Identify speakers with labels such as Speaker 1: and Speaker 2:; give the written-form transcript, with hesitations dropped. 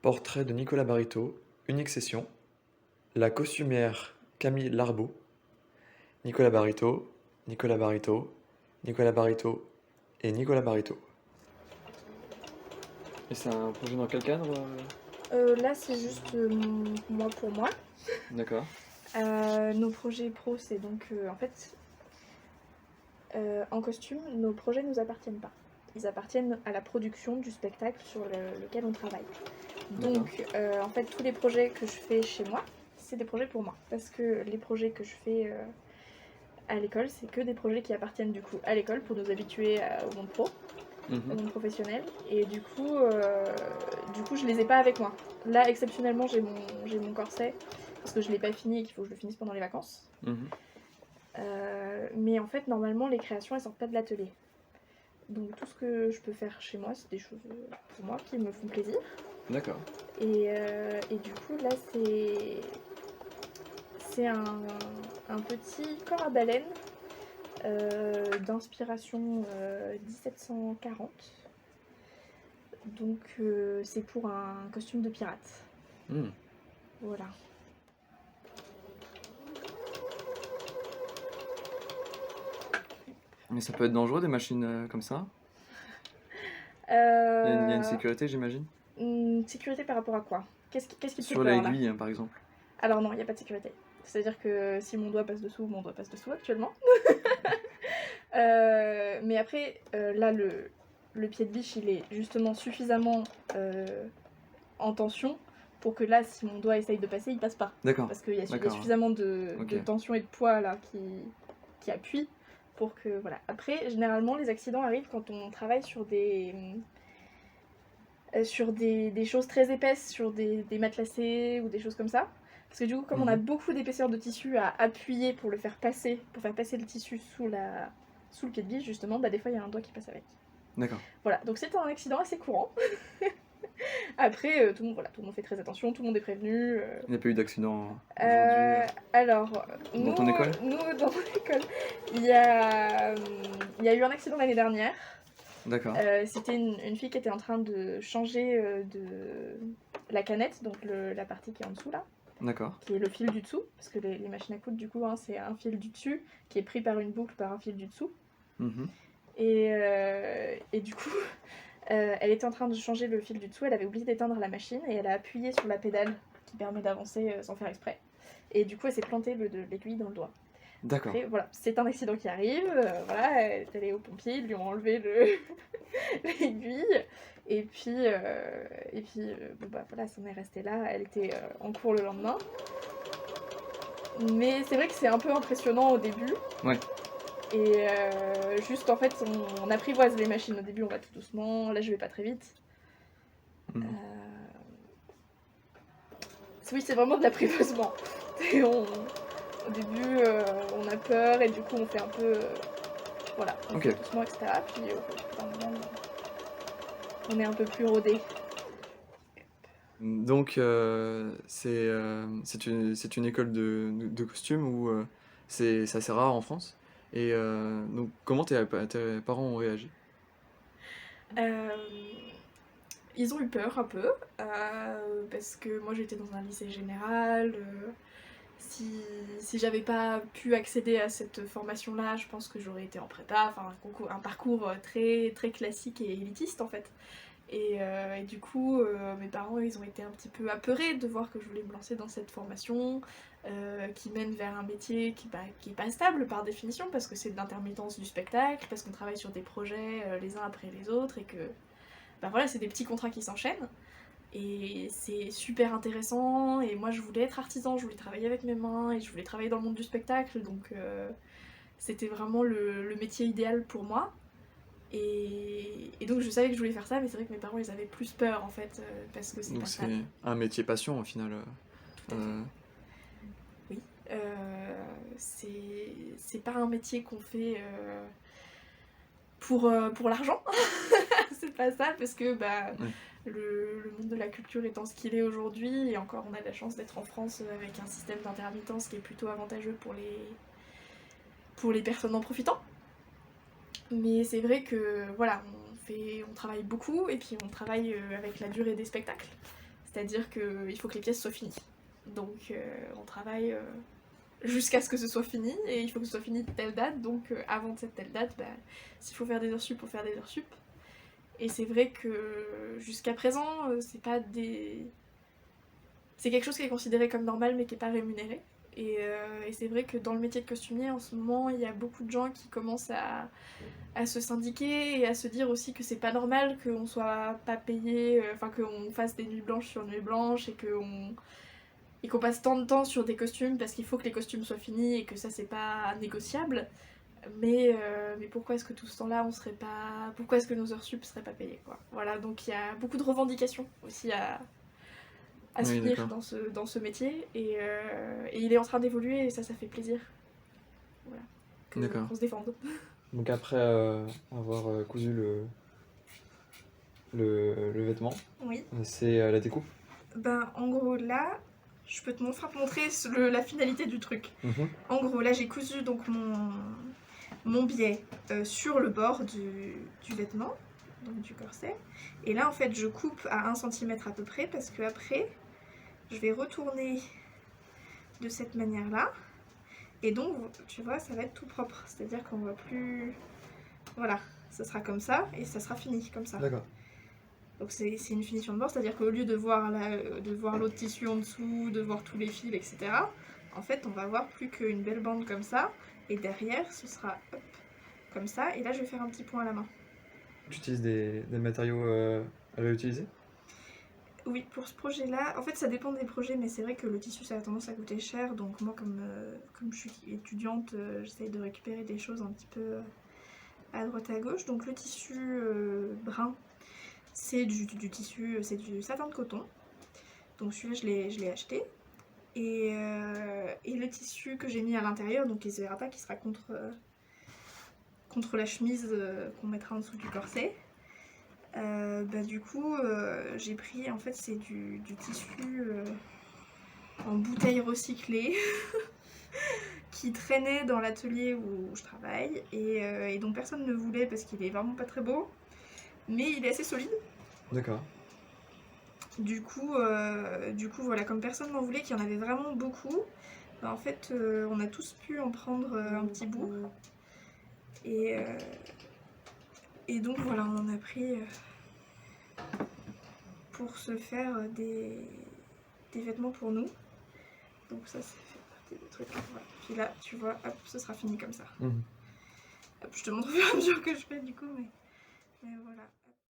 Speaker 1: Portrait de Nicolas Barito, unique session. La costumière Camille Larbeau. Nicolas Barito, Nicolas Barito, Nicolas Barito et Nicolas Barito. Et c'est un projet dans quel cadre
Speaker 2: Là, c'est juste moi pour moi.
Speaker 1: D'accord.
Speaker 2: Nos projets pro, c'est donc en fait en costume, nos projets ne nous appartiennent pas. Ils appartiennent à la production du spectacle sur lequel on travaille.
Speaker 1: D'accord.
Speaker 2: Donc en fait, tous les projets que je fais chez moi, c'est des projets pour moi. Parce que les projets que je fais à l'école, c'est que des projets qui appartiennent du coup à l'école pour nous habituer au monde pro, au monde professionnel. Et du coup, je les ai pas avec moi. Là, exceptionnellement, j'ai mon corset parce que je l'ai pas fini et qu'il faut que je le finisse pendant les vacances.
Speaker 1: Mhm.
Speaker 2: Mais en fait, normalement, les créations, elles sortent pas de l'atelier. Donc tout ce que je peux faire chez moi, c'est des choses pour moi qui me font plaisir.
Speaker 1: D'accord.
Speaker 2: Et du coup, là, c'est un petit corps à baleine d'inspiration 1740. Donc c'est pour un costume de pirate.
Speaker 1: Hmm.
Speaker 2: Voilà.
Speaker 1: Mais ça peut être dangereux des machines comme ça. Il y a une sécurité, j'imagine.
Speaker 2: Sécurité par rapport à quoi? Qu'est-ce qui te fait
Speaker 1: Sur
Speaker 2: peur là?
Speaker 1: l'aiguille, hein, par exemple.
Speaker 2: Alors non, il n'y a pas de sécurité. C'est-à-dire que si mon doigt passe dessous, mon doigt passe dessous actuellement. Mais après, là, le pied de biche, il est justement suffisamment en tension pour que là, si mon doigt essaye de passer, il passe pas.
Speaker 1: D'accord.
Speaker 2: Parce qu'il y a
Speaker 1: D'accord.
Speaker 2: suffisamment de
Speaker 1: Ok.
Speaker 2: tension et de poids là qui appuie pour que voilà. Après, généralement, les accidents arrivent quand on travaille sur des choses très épaisses, sur des matelassés ou des choses comme ça. Parce que du coup, comme on a
Speaker 1: Mhm.
Speaker 2: beaucoup d'épaisseur de tissu à appuyer pour le faire passer, pour faire passer le tissu sous le pied de biche, justement, bah des fois il y a un doigt qui passe avec.
Speaker 1: D'accord.
Speaker 2: Voilà, donc c'est un accident assez courant. Après, tout le monde fait très attention, tout le monde est prévenu.
Speaker 1: Il n'y a pas eu d'accident aujourd'hui
Speaker 2: Alors,
Speaker 1: dans ton école?
Speaker 2: nous dans mon école, il y a, il y a eu un accident l'année dernière.
Speaker 1: D'accord.
Speaker 2: C'était une fille qui était en train de changer de la canette, donc la partie qui est en dessous là,
Speaker 1: D'accord.
Speaker 2: qui est le fil du dessous, parce que les machines à coudre du coup, hein, c'est un fil du dessus qui est pris par une boucle par un fil du dessous.
Speaker 1: Mhm.
Speaker 2: Et du coup, elle était en train de changer le fil du dessous, elle avait oublié d'éteindre la machine et elle a appuyé sur la pédale qui permet d'avancer sans faire exprès. Et du coup, elle s'est plantée l'aiguille dans le doigt.
Speaker 1: D'accord.
Speaker 2: Après, voilà, c'est un accident qui arrive. Voilà, elle est allée aux pompiers, ils lui ont enlevé l'aiguille. Bon bah voilà, ça en est resté là. Elle était en cours le lendemain. Mais c'est vrai que c'est un peu impressionnant au début.
Speaker 1: Ouais.
Speaker 2: Et juste en fait, on apprivoise les machines. Au début, on va tout doucement. Là, je vais pas très vite.
Speaker 1: Mhm.
Speaker 2: Oui, c'est vraiment de l'apprivoisement. Au début, on a peur et du coup, on fait un peu. Voilà, on fait
Speaker 1: Ok.
Speaker 2: doucement, etc. Puis au bout d'un moment, on est un peu plus rodé.
Speaker 1: Donc, c'est une école de costume où c'est assez rare en France. Et donc, comment tes parents ont réagi?
Speaker 2: Euh, Ils ont eu peur un peu, parce que moi j'étais dans un lycée général. Si j'avais pas pu accéder à cette formation-là, je pense que j'aurais été en prépa, enfin un parcours très, très classique et élitiste en fait. Et du coup, mes parents ils ont été un petit peu apeurés de voir que je voulais me lancer dans cette formation qui mène vers un métier qui est pas stable par définition, parce que c'est de l'intermittence du spectacle, parce qu'on travaille sur des projets les uns après les autres et que bah voilà, c'est des petits contrats qui s'enchaînent. Et c'est super intéressant. Et moi, je voulais être artisan, je voulais travailler avec mes mains et je voulais travailler dans le monde du spectacle. Donc, c'était vraiment le métier idéal pour moi. Et donc, je savais que je voulais faire ça, mais c'est vrai que mes parents, ils avaient plus peur en fait, parce que c'est
Speaker 1: Donc,
Speaker 2: pas stable.
Speaker 1: c'est un métier passion au final.
Speaker 2: Tout à fait. Oui. C'est pas un métier qu'on fait pour l'argent. C'est pas ça, parce que bah,
Speaker 1: Ouais.
Speaker 2: le monde de la culture étant ce qu'il est aujourd'hui, et encore on a de la chance d'être en France avec un système d'intermittence qui est plutôt avantageux pour les personnes en profitant. Mais c'est vrai que voilà, on travaille beaucoup et puis on travaille avec la durée des spectacles. C'est-à-dire qu'il faut que les pièces soient finies. Donc on travaille jusqu'à ce que ce soit fini, et il faut que ce soit fini de telle date, donc avant de cette telle date, bah, s'il faut faire des heures sup, faut faire des heures sup. Et c'est vrai que jusqu'à présent, c'est pas des... C'est quelque chose qui est considéré comme normal mais qui n'est pas rémunéré. Et c'est vrai que dans le métier de costumier, en ce moment, il y a beaucoup de gens qui commencent à se syndiquer et à se dire aussi que c'est pas normal qu'on soit pas payé, enfin qu'on fasse des nuits blanches sur nuits blanches et qu'on passe tant de temps sur des costumes parce qu'il faut que les costumes soient finis et que ça c'est pas négociable. Mais pourquoi est-ce que tout ce temps-là on serait pas... Pourquoi est-ce que nos heures sup seraient pas payées, quoi. Voilà, donc il y a beaucoup de revendications aussi à
Speaker 1: Oui,
Speaker 2: soutenir
Speaker 1: d'accord.
Speaker 2: dans ce métier et il est en train d'évoluer et ça fait plaisir. Voilà,
Speaker 1: D'accord.
Speaker 2: qu'on se défende.
Speaker 1: Donc après avoir cousu le vêtement,
Speaker 2: Oui.
Speaker 1: c'est la découpe.
Speaker 2: Ben en gros là, je peux te montrer la finalité du truc.
Speaker 1: Mhm.
Speaker 2: En gros là j'ai cousu donc mon biais sur le bord du vêtement, donc du corset. Et là en fait je coupe à 1 cm à peu près parce que après je vais retourner de cette manière là. Et donc tu vois ça va être tout propre. C'est-à-dire qu'on va plus... Voilà, ça sera comme ça et ça sera fini comme ça.
Speaker 1: D'accord.
Speaker 2: Donc c'est une finition de bord, c'est-à-dire qu'au lieu de voir l'autre tissu en dessous, de voir tous les fils, etc., en fait on va avoir plus qu'une belle bande comme ça, et derrière ce sera hop, comme ça, et là je vais faire un petit point à la main.
Speaker 1: Tu utilises des matériaux à réutiliser?
Speaker 2: Oui, pour ce projet-là, en fait ça dépend des projets, mais c'est vrai que le tissu ça a tendance à coûter cher, donc moi comme je suis étudiante, j'essaye de récupérer des choses un petit peu à droite et à gauche. Donc le tissu brun, c'est du tissu, c'est du satin de coton. Donc celui-là je l'ai acheté. Et le tissu que j'ai mis à l'intérieur, donc il ne se verra pas, qui sera contre la chemise qu'on mettra en dessous du corset. Du coup j'ai pris, en fait c'est du tissu en bouteille recyclée qui traînait dans l'atelier où je travaille et dont personne ne voulait parce qu'il est vraiment pas très beau, mais il est assez solide.
Speaker 1: D'accord.
Speaker 2: Du coup voilà, comme personne n'en voulait, qu'il y en avait vraiment beaucoup, en fait on a tous pu en prendre un petit bout. Et donc voilà, on en a pris pour se faire des vêtements pour nous. Donc ça fait partie des trucs. Voilà. Puis là, tu vois, hop, ce sera fini comme ça.
Speaker 1: Mhm.
Speaker 2: Hop, je te montre au fur et à mesure que je fais du coup, mais voilà.